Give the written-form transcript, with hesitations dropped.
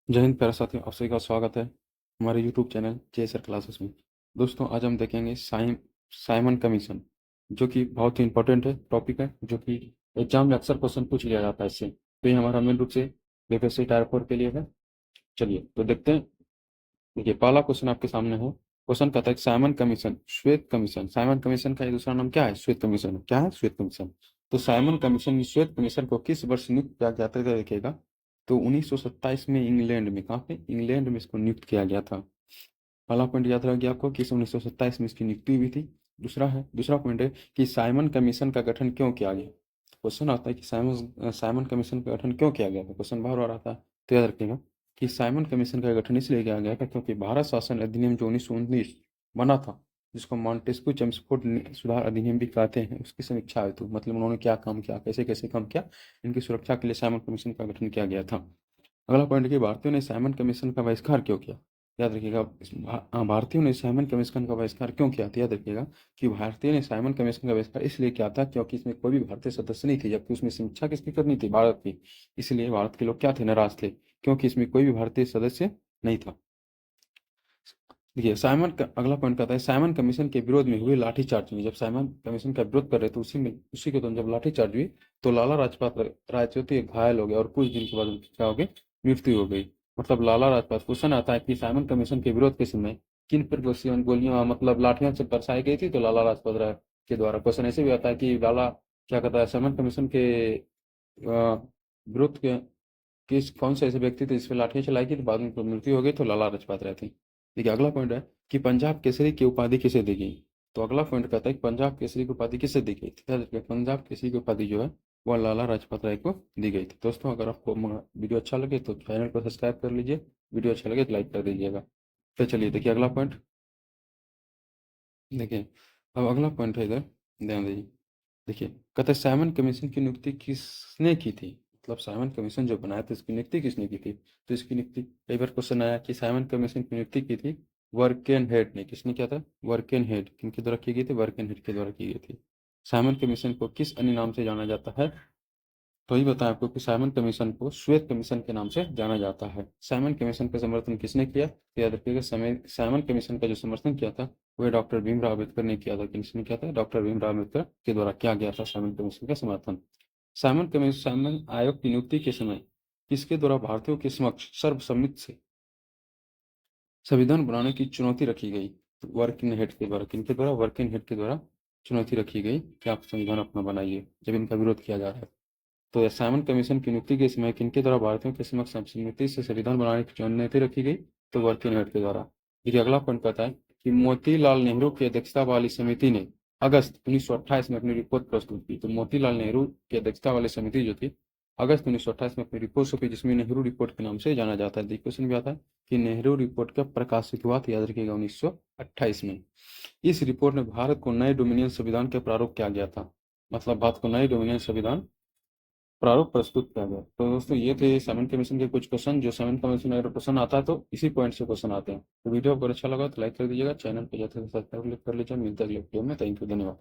जय हिंद प्यारे साथियों, आप सभी का स्वागत है हमारे यूट्यूब चैनल जेएसआर क्लासेस में। दोस्तों, आज हम देखेंगे साइमन कमीशन, जो कि बहुत ही इंपॉर्टेंट है, टॉपिक है, जो कि एग्जाम में अक्सर क्वेश्चन पूछ लिया जाता है इससे। तो ये हमारा मेन रूप से बीपीएससी टायर 4 के लिए है। चलिए तो देखते हैं। देखिए, पहला क्वेश्चन आपके सामने है। क्वेश्चन कहता है साइमन कमीशन, श्वेत कमीशन। साइमन कमीशन का ये दूसरा नाम क्या है? श्वेत कमीशन। क्या है? श्वेत कमीशन। तो साइमन कमीशन, श्वेत कमीशन को किस वर्ष नियुक्त किया गया था, देखिएगा। तो 1927 में इंग्लैंड में, कहाँ पे? इंग्लैंड में इसको नियुक्त किया गया था। पहला पॉइंट याद रखिए आपको कि 1927 में इसकी नियुक्ति हुई थी। दूसरा पॉइंट है कि साइमन कमीशन का गठन क्यों किया गया। क्वेश्चन आता है कि साइमन कमीशन का गठन क्यों किया गया था। क्वेश्चन बार बार आता है, तो याद रखिएगा कि साइमन कमीशन का गठन इसलिए किया गया था क्योंकि भारत शासन अधिनियम जो 1919 बना था, जिसको मॉन्टेस्क्यू चेम्सफोर्ड सुधार अधिनियम भी कहते हैं, उसकी समीक्षा हेतु, मतलब उन्होंने क्या काम किया, कैसे कैसे काम किया, इनकी सुरक्षा के लिए साइमन कमीशन का गठन किया गया था। अगला पॉइंट है कि भारतीयों ने साइमन कमीशन का बहिष्कार क्यों किया। याद रखिएगा, भारतीयों ने साइमन कमीशन का बहिष्कार क्यों किया था। याद रखिएगा कि भारतीय ने साइमन कमीशन का बहिष्कार इसलिए किया था क्योंकि इसमें कोई भी भारतीय सदस्य नहीं थे, जबकि उसमें समीक्षा किसकी करनी थी? भारत की। इसलिए भारत के लोग क्या थे? नाराज थे, क्योंकि इसमें कोई भी भारतीय सदस्य नहीं था। देखिए, अगला पॉइंट कहता है साइमन कमीशन के विरोध में हुए लाठीचार्ज में। जब साइमन कमीशन का विरोध कर रहे थे, उसी के दौरान जब लाठीचार्ज हुई, तो लाला राजपात राय जो थे घायल हो गए और कुछ दिन के बाद उनकी क्या हो गई? मृत्यु हो गई। मतलब लाला राजपात। क्वेश्चन आता है कि साइमन कमीशन के विरोध के समय किन पर गोलियां, मतलब लाठियों से बरसाई गई थी? तो लाला राजपत राय के द्वारा। क्वेश्चन ऐसे भी आता है कि लाला क्या कहता है, साइमन कमीशन के विरोध के किस कौन से ऐसे व्यक्ति थे जिसपे लाठियां चलाई गई, तो बाद में उनकी मृत्यु हो गई, तो लाला लाजपत राय थे। देखिए, अगला पॉइंट है कि पंजाब केसरी की उपाधि किसे दी गई। तो अगला पॉइंट कहता है कि पंजाब केसरी की उपाधि किसे दी गई थी। याद रखिए, पंजाब केसरी की उपाधि जो है वह लाला लाजपत राय को दी गई थी। दोस्तों, अगर आपको वीडियो अच्छा लगे तो चैनल को सब्सक्राइब कर लीजिए, वीडियो अच्छा लगे तो लाइक कर दीजिएगा। तो चलिए देखिए अगला पॉइंट। देखिए, अब अगला पॉइंट है, इधर ध्यान दीजिए। देखिए, कहते हैं साइमन कमीशन की नियुक्ति किसने की थी। मतलब साइमन कमीशन जो बनाया था, इसकी नियुक्ति किसने की थी। तो इसकी नियुक्ति, कई बार क्वेश्चन आया कि साइमन कमीशन की नियुक्ति की थी वर्केन हेड ने। किसने किया था? वर्केन हेड। किनके द्वारा की गई थी? वर्केन हेड के द्वारा की गई थी। साइमन कमीशन को किस अन्य नाम से जाना जाता है? तो ही बताया आपको कि साइमन कमीशन को श्वेत कमीशन के नाम से जाना जाता है। साइमन कमीशन का समर्थन किसने किया? तो याद रखिएगा, साइमन कमीशन का जो समर्थन किया था वह डॉक्टर भीमराव अम्बेडकर ने किया था। किसने किया था? डॉक्टर भीमराव अम्बेडकर के द्वारा किया गया था साइमन कमीशन का समर्थन। साइमन आयोग की नियुक्ति के समय किसके द्वारा भारतीयों के समक्ष सर्वसम्मति से संविधान बनाने की चुनौती रखी गई? तो वर्किंग हेड के द्वारा। किनके द्वारा? वर्किंग हेड के द्वारा चुनौती रखी गई कि आप संविधान अपना बनाइए, जब इनका विरोध किया जा रहा है। तो साइमन कमीशन की नियुक्ति के समय किनके द्वारा भारतीयों के समक्ष सर्वसम्मति से संविधान बनाने की चुनौती रखी गई? तो वर्किंग हेड के द्वारा। देखिए, अगला पॉइंट कहता है कि मोतीलाल नेहरू की अध्यक्षता वाली समिति ने अगस्त 1928 में अपनी रिपोर्ट प्रस्तुत की। तो मोतीलाल नेहरू की अध्यक्षता वाली समिति जो थी, अगस्त 1928 में अपनी रिपोर्ट सौंपी, जिसमें नेहरू रिपोर्ट के नाम से जाना जाता है। क्वेश्चन भी आता है कि नेहरू रिपोर्ट कब प्रकाशित हुआ। तो याद रखिएगा 1928 में। इस रिपोर्ट में भारत को नए डोमिनियन संविधान के प्रारूप किया गया था। मतलब भारत को नए डोमिनियन संविधान प्रारूप प्रस्तुत किया गया। तो दोस्तों, ये थे सेवन कमीशन के कुछ क्वेश्चन। जो सेवन कमीशन अगर क्वेश्चन आता है तो इसी पॉइंट से क्वेश्चन आते हैं। तो वीडियो अगर अच्छा लगा तो लाइक कर दीजिएगा, चैनल पर जाते सब्सक्राइब कर लीजिए। मिलते हैं अगले वीडियो में। थैंक यू, धन्यवाद।